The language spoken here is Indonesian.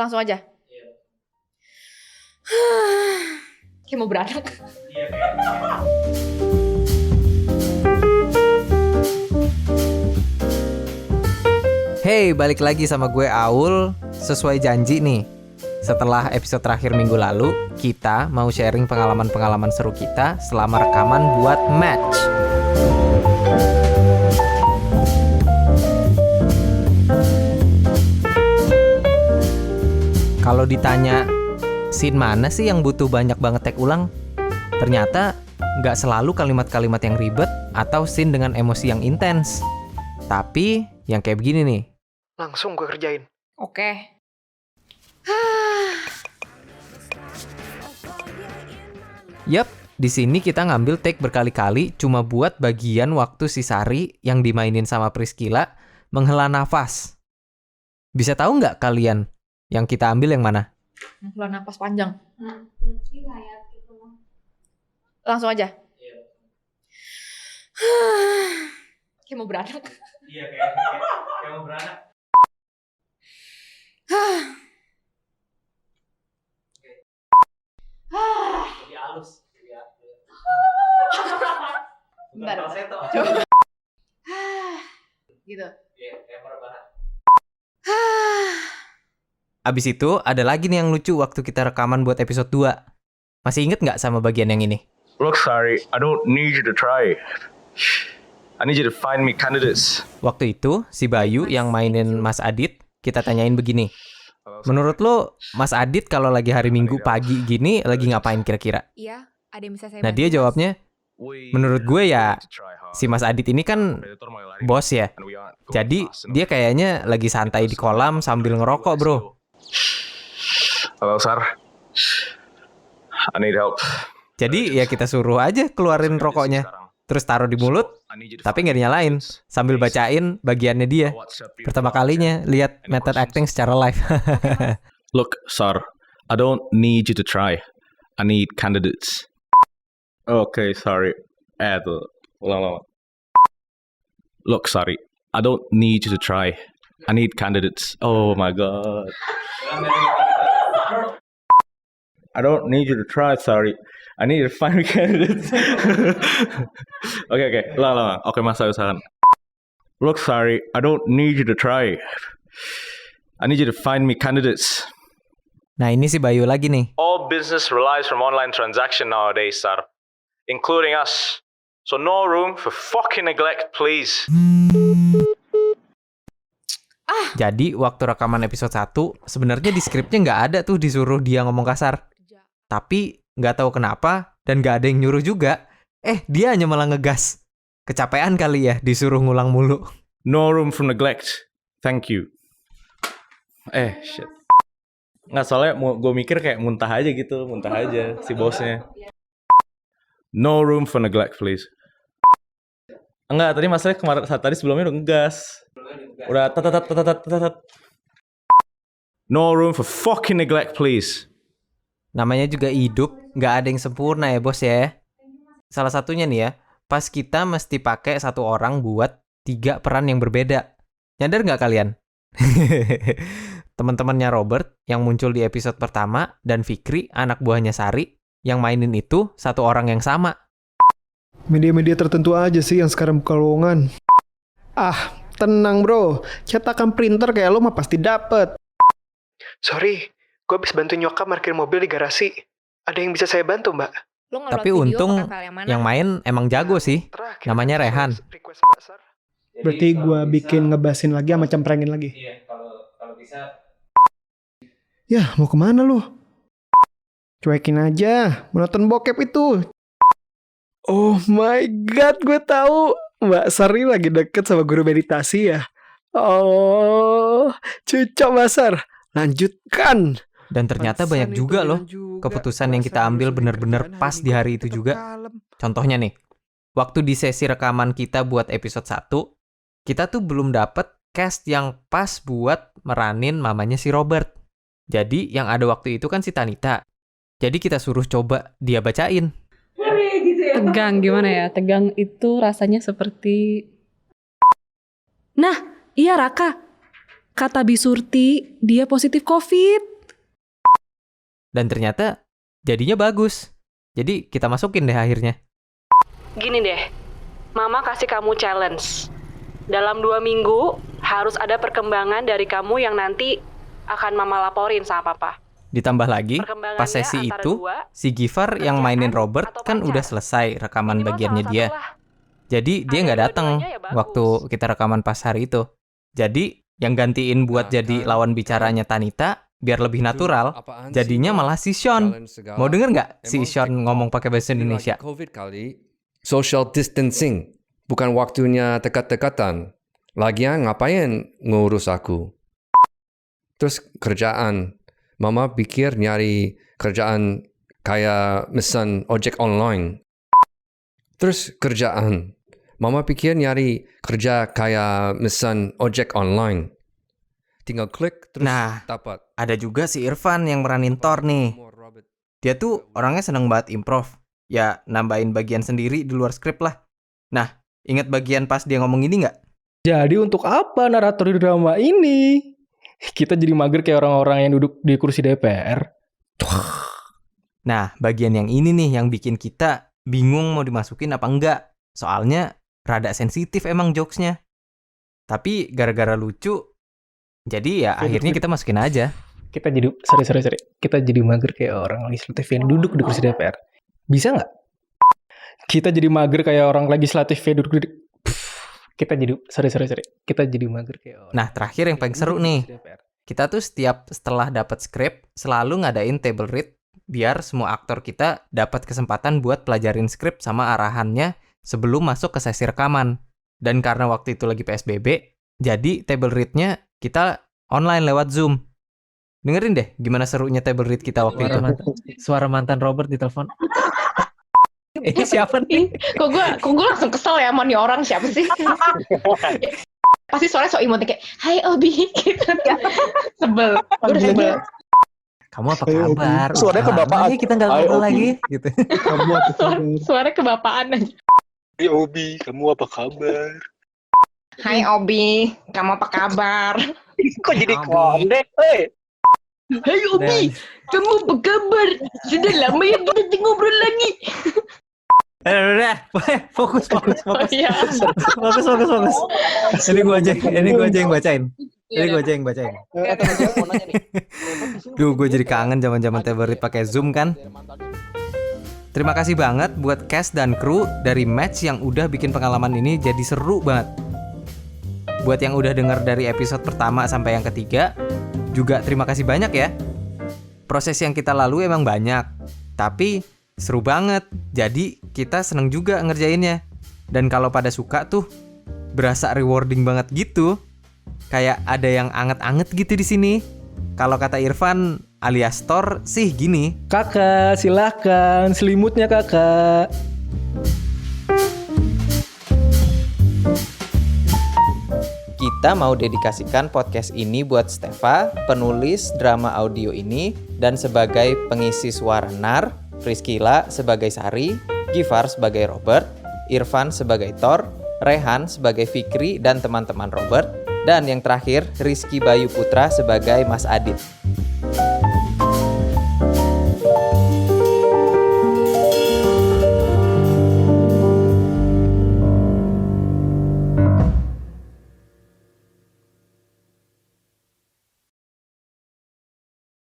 Langsung aja. Iya. Kayak mau beranak. Iya kayaknya. Hey, balik lagi sama gue Aul. Sesuai janji nih, setelah episode terakhir minggu lalu, kita mau sharing pengalaman-pengalaman seru kita selama rekaman buat Match. Kalau ditanya, scene mana sih yang butuh banyak banget take ulang? Ternyata nggak selalu kalimat-kalimat yang ribet atau scene dengan emosi yang intens. Tapi yang kayak begini nih. Langsung gue kerjain. Oke. Yap, di sini kita ngambil take berkali-kali cuma buat bagian waktu si Sari yang dimainin sama Priscilla menghela nafas. Bisa tahu nggak kalian yang kita ambil yang mana? Menghela napas panjang. Langsung aja. Iya. Kayak mau beranak. Iya kayak mau beranak. Lebih halus. Bentar. Falsetto. Coba. Gitu. Iya, kayak mau rebahan. Abis itu ada lagi nih yang lucu waktu kita rekaman buat episode 2. Masih inget nggak sama bagian yang ini? Look, sorry, I don't need you to try. I need you to find me candidates. Waktu itu si Bayu yang mainin Mas Adit, kita tanyain begini. Menurut lo, Mas Adit kalau lagi hari Minggu pagi gini lagi ngapain kira-kira? Iya, ada yang bisa saya Nah dia jawabnya, menurut gue ya si Mas Adit ini kan bos ya. Jadi dia kayaknya lagi santai di kolam sambil ngerokok bro. Halo, Sar. I need help. Jadi ya kita suruh aja keluarin rokoknya, terus taruh di mulut, tapi nggak dinyalain, sambil bacain bagiannya dia. Pertama kalinya lihat method acting secara live. Look, Sar, I don't need you to try. I need candidates. Okay, sorry. Tuh. Ulang. Look, sorry, I don't need you to try. I need candidates. Oh my god. I don't need you to try, sorry. I need to find candidates. Okay. Ulang. Oke, Mas, saya usahakan. Look, sorry, I don't need you to try. I need you to find me candidates. Nah ini si Bayu lagi nih. All business relies from online transaction nowadays, Sar. Including us. So no room for fucking neglect, please. Jadi waktu rekaman episode 1, sebenarnya di skripnya nggak ada tuh disuruh dia ngomong kasar. Tapi nggak tahu kenapa dan nggak ada yang nyuruh juga. Dia hanya malah ngegas. Kecapean kali ya disuruh ngulang mulu. No room for neglect. Thank you. Shit. Nggak, soalnya gue mikir kayak muntah aja si bosnya. No room for neglect, please. Enggak, tadi masalahnya tadi sebelumnya udah ngegas. Udah tat. No room for fucking neglect, please. Namanya juga hidup, nggak ada yang sempurna ya bos ya. Salah satunya nih ya, pas kita mesti pakai satu orang buat 3 peran yang berbeda. Nyadar nggak kalian? Teman-temannya Robert yang muncul di episode pertama dan Fikri, anak buahnya Sari, yang mainin itu satu orang yang sama. Media-media tertentu aja sih yang sekarang buka lowongan. Tenang bro. Cetakan printer kayak lo mah pasti dapet. Sorry, gue habis bantu nyokap parkir mobil di garasi. Ada yang bisa saya bantu, Mbak? Lo ngeload Tapi video untung ke file yang mana? yang main emang jago sih. Namanya Rehan. Berarti gue bikin ngebasin lagi sama cemprengin lagi. Iya, kalau bisa. Ya, mau kemana lu? Cuekin aja, menonton bokep itu. Oh my god, gue tahu. Mbak Sari lagi deket sama guru meditasi ya. Oh, cocok Mbak Sar. Lanjutkan. Dan ternyata banyak juga loh keputusan yang kita ambil benar-benar pas di hari itu juga. Contohnya nih, waktu di sesi rekaman kita buat episode 1, kita tuh belum dapet cast yang pas buat meranin mamanya si Robert. Jadi yang ada waktu itu kan si Tanita. Jadi kita suruh coba dia bacain. Tegang gimana ya? Tegang itu rasanya seperti... Nah, iya Raka. Kata Bisurti, dia positif COVID. Dan ternyata jadinya bagus. Jadi kita masukin deh akhirnya. Gini deh, Mama kasih kamu challenge. Dalam 2 minggu harus ada perkembangan dari kamu yang nanti akan Mama laporin sama Papa. Ditambah lagi, Perkembangannya pas sesi antara itu, 2, si Gifar yang kerjaan mainin Robert atau kan pacar. udah selesai rekaman Minimal bagiannya salah dia. satu lah. Jadi dia Ada nggak datang dua-duanya ya bagus. waktu kita rekaman pas hari itu. Jadi yang gantiin buat Nah, jadi kan, lawan bicaranya Tanita, biar lebih natural, jadinya malah si Sean. Mau denger nggak si Sean ngomong pakai bahasa Indonesia? COVID kali, social distancing. Bukan waktunya dekat-dekatan. Lagian ngapain ngurus aku? Terus kerjaan. Mama pikir nyari kerjaan kayak mesin ojek online. Terus kerjaan. Mama pikir nyari kerja kayak mesin ojek online. Tinggal klik terus Nah, dapat. ada juga si Irfan yang meranin Thor nih. Dia tuh orangnya seneng banget improv. Ya, nambahin bagian sendiri di luar skrip lah. Nah, ingat bagian pas dia ngomong ini nggak? Jadi untuk apa narator di drama ini? Kita jadi mager kayak orang-orang yang duduk di kursi DPR. Nah, bagian yang ini nih yang bikin kita bingung mau dimasukin apa enggak. Soalnya rada sensitif emang jokesnya. Tapi gara-gara lucu, jadi ya akhirnya kita masukin aja. Kita jadi sorry. Kita jadi mager kayak orang legislatif yang duduk di kursi DPR. Bisa nggak? Kita jadi mager kayak orang legislatif yang duduk di kita jadi sorry. Kita jadi mager kayak orang. Nah, terakhir yang paling seru nih. Kita tuh setelah dapat skrip selalu ngadain table read biar semua aktor kita dapat kesempatan buat pelajarin skrip sama arahannya sebelum masuk ke sesi rekaman. Dan karena waktu itu lagi PSBB, jadi table read-nya kita online lewat Zoom. Dengerin deh gimana serunya table read kita waktu itu. Suara mantan Robert di telepon. Ini siapa nih? Kok gue langsung kesel ya sama nih orang siapa sih? Pasti suaranya so imut kayak Hai Obi gitu. Sebel. Gue udah sebel. Kamu apa kabar? Suaranya kebapaan. Lama kita nggak ngobrol lagi gitu. Suaranya kebapaan aja. Hai Obi, kamu apa kabar? Hai Obi, kamu apa kabar? Kok jadi Obi. kondek? Hai Obi, kamu apa kabar? Sudah lama ya kita tidak ngobrol lagi. Udah, fokus. Oh iya. Fokus. Ini gue aja yang bacain. Duh, gue jadi kangen zaman-zaman table read pakai Zoom kan. Terima kasih banget buat cast dan kru dari Match yang udah bikin pengalaman ini jadi seru banget. Buat yang udah denger dari episode pertama sampai yang ketiga, juga terima kasih banyak ya. Proses yang kita lalui emang banyak, tapi seru banget. Jadi kita seneng juga ngerjainnya. Dan kalau pada suka tuh, berasa rewarding banget gitu. Kayak ada yang anget-anget gitu di sini. Kalau kata Irfan alias Thor sih gini. Kakak, silahkan selimutnya kakak. Kita mau dedikasikan podcast ini buat Stefa, penulis drama audio ini, dan sebagai pengisi suara Nar, Priscilla sebagai Sari, Gifar sebagai Robert, Irfan sebagai Thor, Rehan sebagai Fikri dan teman-teman Robert, dan yang terakhir Rizky Bayu Putra sebagai Mas Adit.